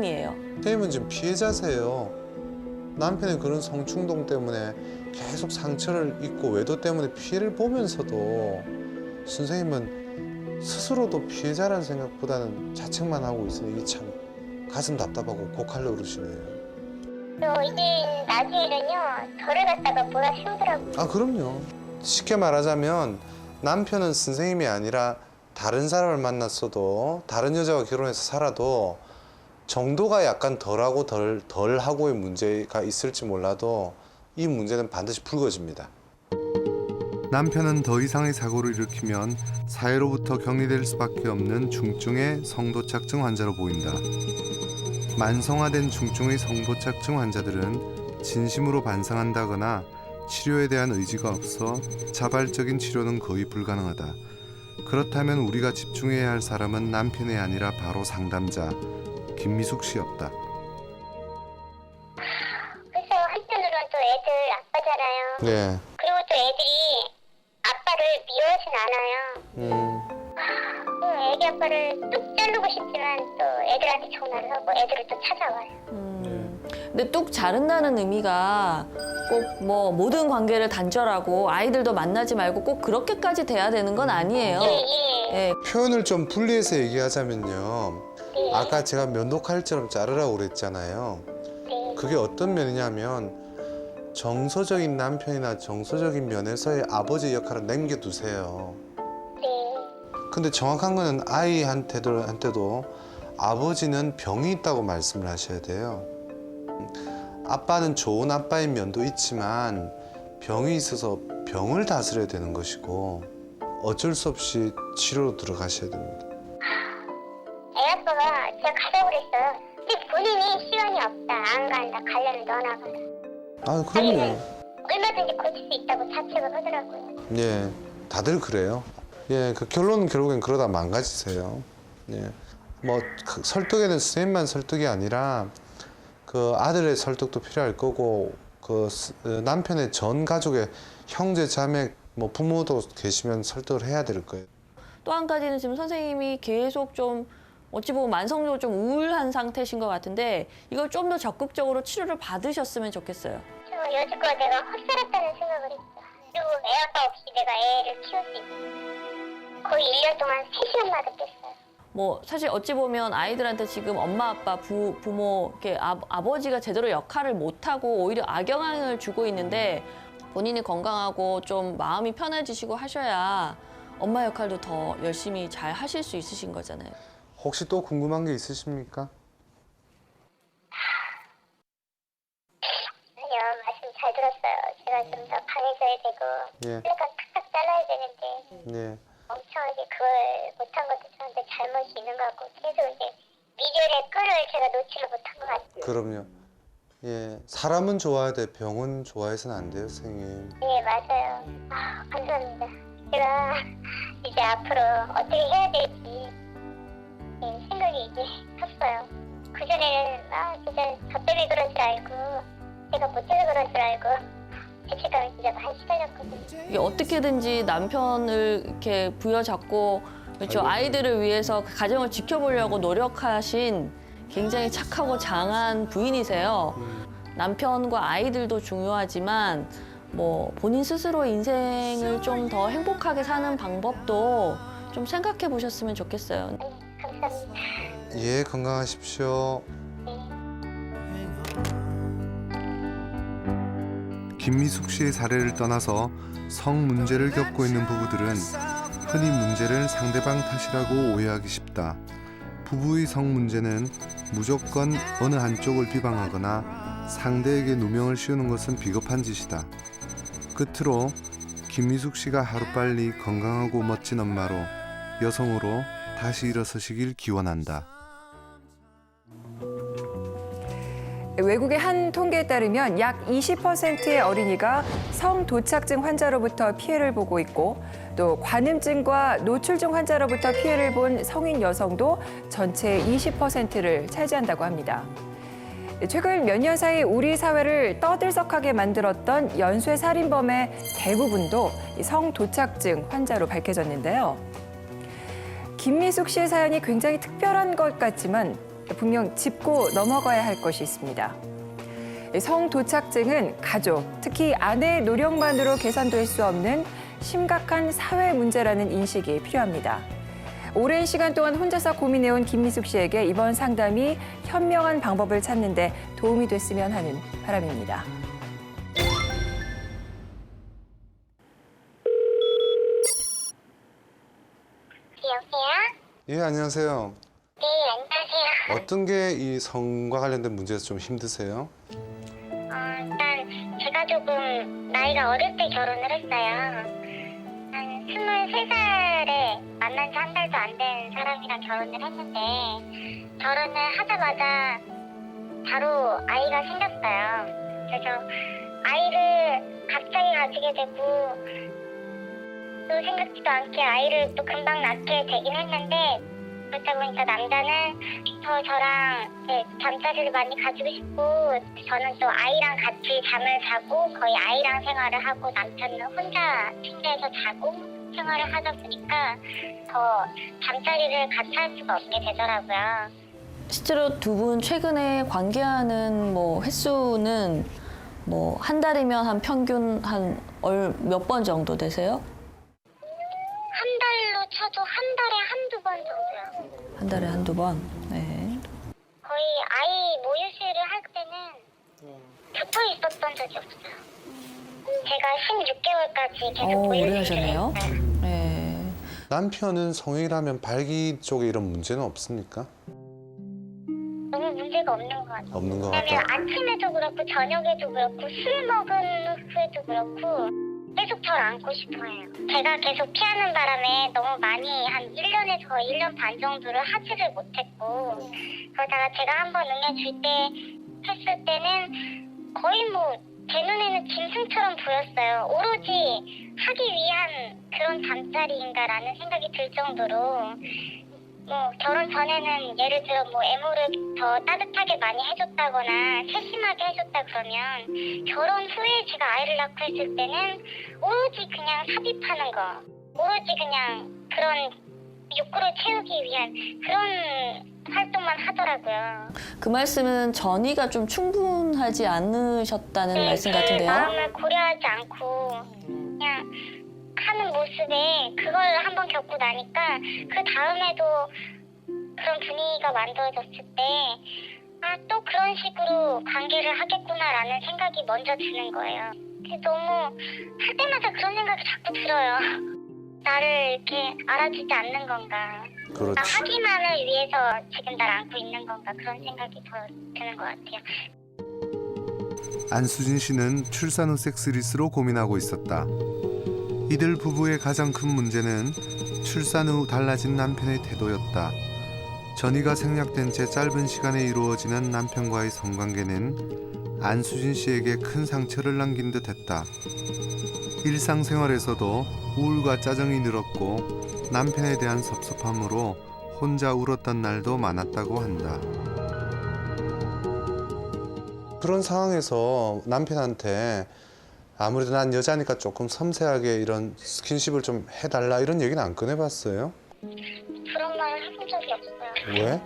이에요. 선생님은 지금 피해자세요. 남편의 그런 성충동 때문에 계속 상처를 입고 외도 때문에 피해를 보면서도 선생님은 스스로도 피해자라는 생각보다는 자책만 하고 있으니 이게 참 가슴 답답하고 고칼 노릇이네요. 이제 나중에는요 저를 갖다가 뭐라 힘들어요. 아, 그럼요. 쉽게 말하자면 남편은 선생님이 아니라 다른 사람을 만났어도 다른 여자와 결혼해서 살아도 정도가 약간 덜하고 덜하고의 문제가 있을지 몰라도 이 문제는 반드시 불거집니다. 남편은 더 이상의 사고를 일으키면 사회로부터 격리될 수밖에 없는 중증의 성도착증 환자로 보인다. 만성화된 중증의 성도착증 환자들은 진심으로 반성한다거나 치료에 대한 의지가 없어 자발적인 치료는 거의 불가능하다. 그렇다면 우리가 집중해야 할 사람은 남편이 아니라 바로 상담자 김미숙 씨였다. 그래서 한편으로는 또 애들 아빠잖아요. 네. 그리고 또 애들이 아빠를 미워하진 않아요. 애기 아빠를 뚝 자르고 싶지만 또 애들한테 전화를 하고 애들을 또 찾아와요. 근데 뚝 자른다는 의미가 꼭 뭐 모든 관계를 단절하고 아이들도 만나지 말고 꼭 그렇게까지 돼야 되는 건 아니에요. 예. 예. 표현을 좀 분리해서 얘기하자면요. 아까 제가 면도칼처럼 자르라고 그랬잖아요. 그게 어떤 면이냐면 정서적인 남편이나 정서적인 면에서의 아버지 역할을 남겨두세요. 근데 정확한 거는 아이한테도 아버지는 병이 있다고 말씀을 하셔야 돼요. 아빠는 좋은 아빠인 면도 있지만 병이 있어서 병을 다스려야 되는 것이고 어쩔 수 없이 치료로 들어가셔야 됩니다. 애 아빠가 제가 가자고 그랬어요. 근데 본인이 시간이 없다, 안 간다, 가려면 너나 가라. 아, 그럼요. 얼마든지 고칠 수 있다고 자책을 하더라고요. 예, 다들 그래요. 예, 그 결론은 결국엔 그러다 망가지세요. 예, 뭐 설득에는 선생님만 설득이 아니라 그 아들의 설득도 필요할 거고 그 남편의 전 가족의 형제 자매 뭐 부모도 계시면 설득을 해야 될 거예요. 또 한 가지는 지금 선생님이 계속 좀 어찌 보면 만성적으로 좀 우울한 상태신 것 같은데 이걸 좀 더 적극적으로 치료를 받으셨으면 좋겠어요. 저 여지껏 내가 헛살았다는 생각을 했어. 그리고 애 아빠 없이 내가 애를 키울 수 있어. 거의 1년 동안 3시간마다 깼어요. 뭐 사실 어찌 보면 아이들한테 지금 엄마 아빠 부모 이렇게 아버지가 제대로 역할을 못하고 오히려 악영향을 주고 있는데 본인이 건강하고 좀 마음이 편해지시고 하셔야 엄마 역할도 더 열심히 잘 하실 수 있으신 거잖아요. 혹시 또 궁금한 게 있으십니까? 아니요, 말씀 잘 들었어요. 제가 좀 더 강해져야 되고 예. 약간 탁탁 잘라야 되는데 네. 엄청나게 그걸 못한 것도 저한테 잘못이 있는 것 같고 계속 이제 미련의 끈을 제가 놓지를 못한 것 같아요. 그럼요. 예, 사람은 좋아야 돼. 병은 좋아해서는 안 돼요, 선생님. 네, 맞아요. 감사합니다. 제가 이제 앞으로 어떻게 해야 될지 생각이 이제 섰어요. 그전에는 진짜 저 때문에 그런 줄 알고 제가 못해서 그런 줄 알고 죄책감이 진짜 많이 시달렸거든요. 이게 어떻게든지 남편을 이렇게 부여잡고 그렇죠. 아이들을 위해서 가정을 지켜보려고 노력하신 굉장히 착하고 장한 부인이세요. 남편과 아이들도 중요하지만 뭐 본인 스스로 인생을 좀 더 행복하게 사는 방법도 좀 생각해 보셨으면 좋겠어요. 감사합니다. 예, 건강하십시오. 김미숙 씨의 사례를 떠나서 성 문제를 겪고 있는 부부들은 흔히 문제를 상대방 탓이라고 오해하기 쉽다. 부부의 성 문제는 무조건 어느 한쪽을 비방하거나 상대에게 누명을 씌우는 것은 비겁한 짓이다. 끝으로 김미숙 씨가 하루빨리 건강하고 멋진 엄마로, 여성으로 다시 일어서시길 기원한다. 외국의 한 통계에 따르면 약 20%의 어린이가 성도착증 환자로부터 피해를 보고 있고 또 관음증과 노출증 환자로부터 피해를 본 성인 여성도 전체의 20%를 차지한다고 합니다. 최근 몇 년 사이 우리 사회를 떠들썩하게 만들었던 연쇄살인범의 대부분도 성도착증 환자로 밝혀졌는데요. 김미숙 씨의 사연이 굉장히 특별한 것 같지만 분명 짚고 넘어가야 할 것이 있습니다. 성도착증은 가족, 특히 아내의 노력만으로 개선될 수 없는 심각한 사회 문제라는 인식이 필요합니다. 오랜 시간 동안 혼자서 고민해온 김미숙 씨에게 이번 상담이 현명한 방법을 찾는 데 도움이 됐으면 하는 바람입니다. 여보세요? 예, 안녕하세요. 네, 안녕하세요. 어떤 게 이 성과 관련된 문제에서 좀 힘드세요? 일단 제가 조금 나이가 어릴 때 결혼을 했어요. 한 23살에 만난 지 한 달도 안 된 사람이랑 결혼을 했는데 결혼을 하자마자 바로 아이가 생겼어요. 그래서 아이를 갑자기 가지게 되고 또 생각지도 않게 아이를 또 금방 낳게 되긴 했는데 그렇다 보니까 남자는 더 저랑 잠자리를 많이 가지고 싶고 저는 또 아이랑 같이 잠을 자고 거의 아이랑 생활을 하고 남편은 혼자 침대에서 자고 생활을 하다 보니까 더 잠자리를 같이 할 수가 없게 되더라고요. 실제로 두 분 최근에 관계하는 뭐 횟수는 뭐 한 달이면 한 평균 한 몇 번 정도 되세요? 한 달로 쳐도 한 달에 한두 번 정도요. 한 달에 한두 번. 네. 거의 아이 모유수유를 할 때는 붙어 있었던 적이 없어요. 제가 16개월까지 계속 오래 모유수유를 하셨네요. 했어요. 네. 남편은 성형이라면 발기 쪽에 이런 문제는 없습니까? 너무 문제가 없는 것 같아요. 없는 것 왜냐면 같다. 아침에도 그렇고 저녁에도 그렇고 술 먹은 후에도 그렇고 계속 저를 안고 싶어해요. 제가 계속 피하는 바람에 너무 많이 한 1년에서 1년 반 정도를 하지를 못했고 그러다가 제가 한번 응해줄 때 했을 때는 거의 뭐 제 눈에는 짐승처럼 보였어요. 오로지 하기 위한 그런 잠자리인가라는 생각이 들 정도로 뭐 결혼 전에는 예를 들어 뭐 애모를 더 따뜻하게 많이 해줬다거나 세심하게 해줬다 그러면 결혼 후에 제가 아이를 낳고 했을 때는 오로지 그냥 삽입하는 거 오로지 그냥 그런 욕구를 채우기 위한 그런 활동만 하더라고요. 그 말씀은 전이가 좀 충분하지 않으셨다는 말씀 제 같은데요. 마음을 고려하지 않고 그냥 하는 모습에 그걸 한번 겪고 나니까 그 다음에도 그런 분위기가 만들어졌을 때 또 그런 식으로 관계를 하겠구나라는 생각이 먼저 드는 거예요. 그래서 너무 할 때마다 그런 생각이 자꾸 들어요. 나를 이렇게 알아주지 않는 건가. 나 그렇지. 하기만을 위해서 지금 날 안고 있는 건가 그런 생각이 더 드는 것 같아요. 안수진 씨는 출산 후 섹스리스로 고민하고 있었다. 이들 부부의 가장 큰 문제는 출산 후 달라진 남편의 태도였다. 전이가 생략된 채 짧은 시간에 이루어지는 남편과의 성관계는 안수진 씨에게 큰 상처를 남긴 듯했다. 일상생활에서도 우울과 짜증이 늘었고 남편에 대한 섭섭함으로 혼자 울었던 날도 많았다고 한다. 그런 상황에서 남편한테 아무래도 난 여자니까 조금 섬세하게 이런 스킨십을 좀 해달라 이런 얘기는 안 꺼내봤어요? 그런 말을 해본 적이 없어요. 왜?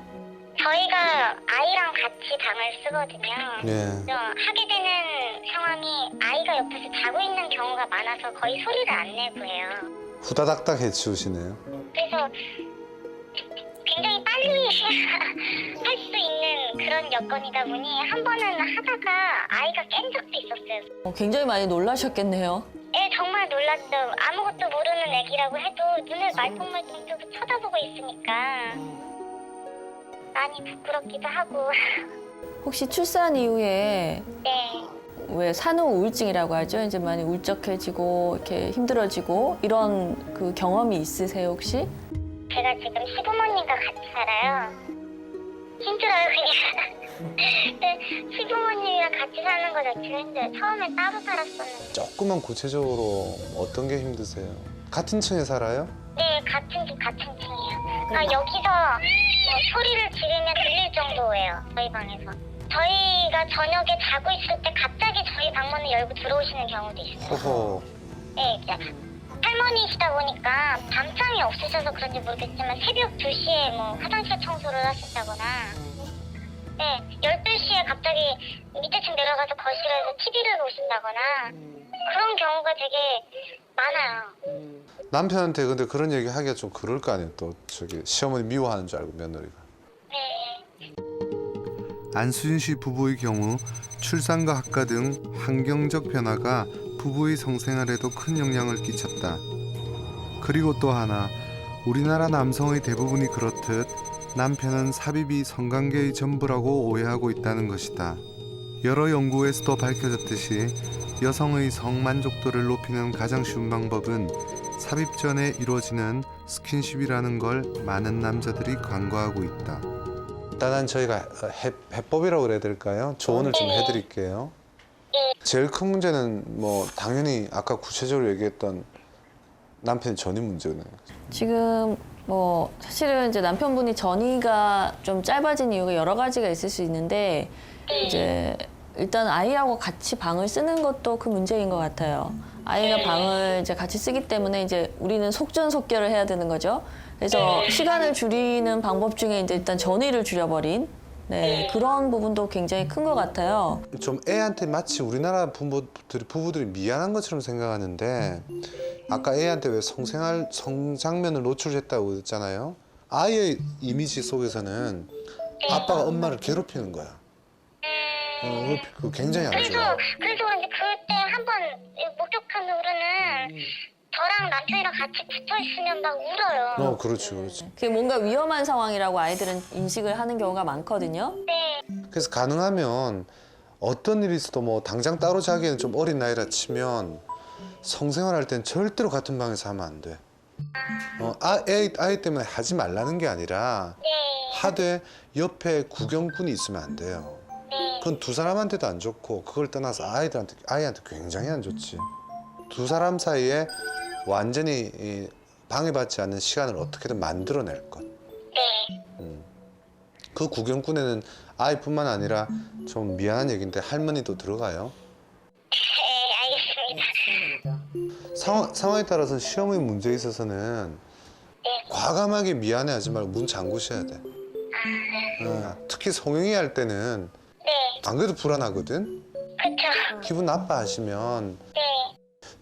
저희가 아이랑 같이 방을 쓰거든요. 예. 그래서 하게 되는 상황이 아이가 옆에서 자고 있는 경우가 많아서 거의 소리를 안 내고 해요. 후다닥닥 해치우시네요. 그래서 굉장히 빨리 할 수 있는 그런 여건이다 보니 한 번은 하다가 아이가 깬 적도 있었어요. 굉장히 많이 놀라셨겠네요. 예, 정말 놀랐죠. 아무것도 모르는 애기라고 해도 눈을 말똥말똥 뜨고 쳐다보고 있으니까 많이 부끄럽기도 하고. 혹시 출산 이후에 네. 왜 산후 우울증이라고 하죠? 이제 많이 울적해지고 이렇게 힘들어지고 이런 그 경험이 있으세요 혹시? 제가 지금 시부모님과 같이 살아요. 힘들어요, 그냥. 근데 시부모님이랑 같이 사는 거 자체가 힘들어요. 처음엔 따로 살았었는데. 조금만 구체적으로 어떤 게 힘드세요? 같은 층에 살아요? 네, 같은 집, 같은 층이에요. 그러니까 여기서 뭐 소리를 지르면 들릴 정도예요, 저희 방에서. 저희가 저녁에 자고 있을 때 갑자기 저희 방문을 열고 들어오시는 경우도 있어요. 호호. 네, 할머니시다 보니까 밤잠이 없으셔서 그런지 모르겠지만 새벽 2시에 뭐 화장실 청소를 하신다거나 네, 12시에 갑자기 밑에 층 내려가서 거실에서 TV를 보신다거나 그런 경우가 되게 많아요. 남편한테 근데 그런 얘기 하기가 좀 그럴 거 아니에요. 또 저기 시어머니 미워하는 줄 알고 며느리가. 네. 안수진 씨 부부의 경우 출산과 학가 등 환경적 변화가 부부의 성생활에도 큰 영향을 끼쳤다. 그리고 또 하나, 우리나라 남성의 대부분이 그렇듯 남편은 삽입이 성관계의 전부라고 오해하고 있다는 것이다. 여러 연구에서도 밝혀졌듯이 여성의 성만족도를 높이는 가장 쉬운 방법은 삽입 전에 이루어지는 스킨십이라는 걸 많은 남자들이 간과하고 있다. 일단은 저희가 해법이라고 그래야 될까요? 조언을 좀 해드릴게요. 제일 큰 문제는 뭐 당연히 아까 구체적으로 얘기했던 남편의 전이 문제네요. 지금 뭐 사실은 이제 남편분이 전이가 좀 짧아진 이유가 여러 가지가 있을 수 있는데 이제 일단 아이하고 같이 방을 쓰는 것도 큰 문제인 것 같아요. 아이가 방을 이제 같이 쓰기 때문에 이제 우리는 속전속결을 해야 되는 거죠. 그래서 시간을 줄이는 방법 중에 이제 일단 전이를 줄여버린 그런 부분도 굉장히 큰 것 같아요. 좀 애한테 마치 우리나라 부부들이 미안한 것처럼 생각하는데 아까 애한테 왜 성장면을 노출했다고 했잖아요. 아이의 이미지 속에서는 아빠가 엄마를 괴롭히는 거야. 그거 굉장히 안 좋아. 그래서 이제 그때 한번 목격한 후로는 저랑 남편이랑 같이 붙어 있으면 막 울어요. 그렇지, 그렇지. 그게 뭔가 위험한 상황이라고 아이들은 인식을 하는 경우가 많거든요. 네. 그래서 가능하면 어떤 일이 있어도 뭐 당장 따로 자기는 좀 어린 나이라 치면 성생활할 땐 절대로 같은 방에서 하면 안 돼. 아이 때문에 하지 말라는 게 아니라 네. 하되 옆에 구경꾼이 있으면 안 돼요. 네. 그건 두 사람한테도 안 좋고 그걸 떠나서 아이한테 굉장히 안 좋지. 두 사람 사이에 완전히 방해받지 않는 시간을 어떻게든 만들어낼 것. 네. 그 구경꾼에는 아이뿐만 아니라 좀 미안한 얘기인데 할머니도 들어가요. 네, 알겠습니다. 상황에 따라서 시어머니 문제에 있어서는 과감하게 미안해하지 말고 문 잠그셔야 돼. 특히 성형이 할 때는 네. 안 그래도 불안하거든. 그쵸. 기분 나빠하시면 네.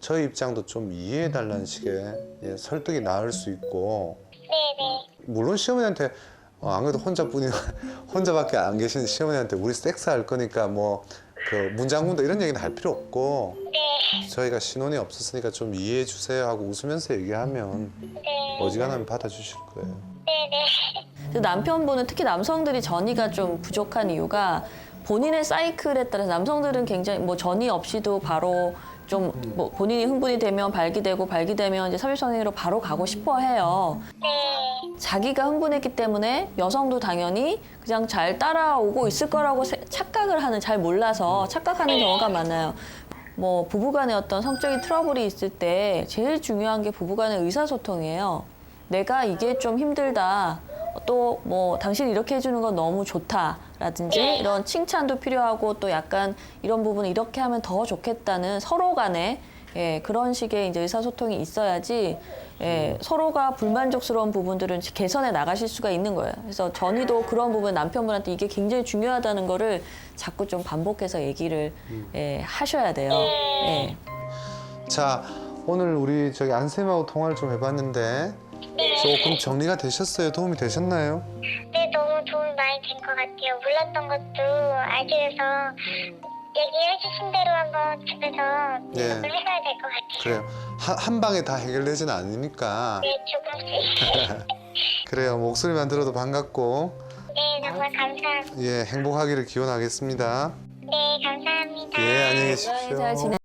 저희 입장도 좀 이해해달라는 식의 설득이 나을 수 있고, 네네. 물론 시어머니한테 안 그래도 혼자밖에 안 계시는 시어머니한테 우리 섹스할 거니까 뭐 그 문장군다 이런 얘기는 할 필요 없고, 네. 저희가 신혼이 없었으니까 좀 이해해 주세요 하고 웃으면서 얘기하면 네. 어지간하면 받아주실 거예요. 네네. 남편분은 특히 남성들이 전이가 좀 부족한 이유가 본인의 사이클에 따라서 남성들은 굉장히 뭐 전이 없이도 바로 좀 뭐 본인이 흥분이 되면 발기되면 이제 삽입성행위로 바로 가고 싶어 해요. 네. 자기가 흥분했기 때문에 여성도 당연히 그냥 잘 따라오고 있을 거라고 착각을 하는, 잘 몰라서 착각하는 경우가 많아요. 뭐 부부간의 어떤 성적인 트러블이 있을 때 제일 중요한 게 부부간의 의사소통이에요. 내가 이게 좀 힘들다. 또 뭐 당신이 이렇게 해주는 건 너무 좋다라든지 이런 칭찬도 필요하고 또 약간 이런 부분 이렇게 하면 더 좋겠다는 서로 간에 그런 식의 이제 의사소통이 있어야지 서로가 불만족스러운 부분들은 개선해 나가실 수가 있는 거예요. 그래서 전이도 그런 부분 남편분한테 이게 굉장히 중요하다는 거를 자꾸 좀 반복해서 얘기를 하셔야 돼요. 자, 오늘 우리 저기 안쌤하고 통화를 좀 해봤는데 조금 정리가 되셨어요? 도움이 되셨나요? 네, 너무 도움이 많이 된 것 같아요. 몰랐던 것도 알게 돼서 얘기해 주신 대로 한번 집에서 네. 해봐야 될 것 같아요. 그래요. 한 방에 다 해결되진 않으니까. 네, 조금씩. 그래요. 목소리만 들어도 반갑고, 네, 정말 감사합니다. 예, 행복하기를 기원하겠습니다. 네, 감사합니다. 예, 안녕히 잘 계십시오. 지내.